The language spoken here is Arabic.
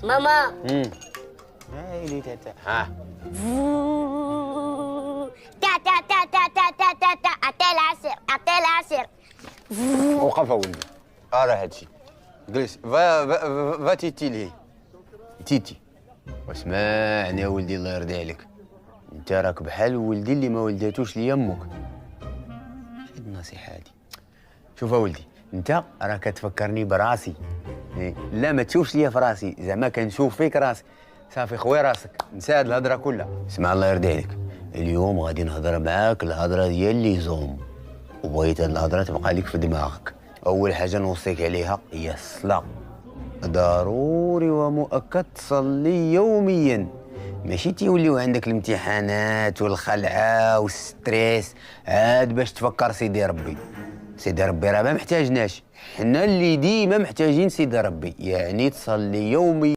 ماما. هاي لي تاتا. ها تا تا تا تا تا تا تا تا أعطي العصير أعطي العصير. وقف ولدي. راه هادشي. جلس. فا تيتي ليه. تيتي. واسمعني يا ولدي الله يرضي عليك. انت راك بحال ولدي اللي ما ولداتوش ليا امك. هاد النصيحه هادي. شوف ولدي، انت راك تفكرني براسي. لا ما تشوفش ليا في راسي، زعما كنشوف فيك راسي. صافي خوي راسك، نسى هاد الهضره كلها. اسمع الله يرضي عليك، اليوم غادي نهضر معاك الهضره ديال لي زوم، وبغيت هاد الهضره تبقى لك في دماغك. اول حاجه نوصيك عليها هي الصلاه. ضروري ومؤكد تصلي يوميا، ماشي تيوليو عندك الامتحانات والخلعه والستريس عاد باش تفكر سيدي ربي. سيدي ربي راه ما محتاجناش، حنا اللي ديما محتاجين سيدي ربي، يعني تصلي يوميا.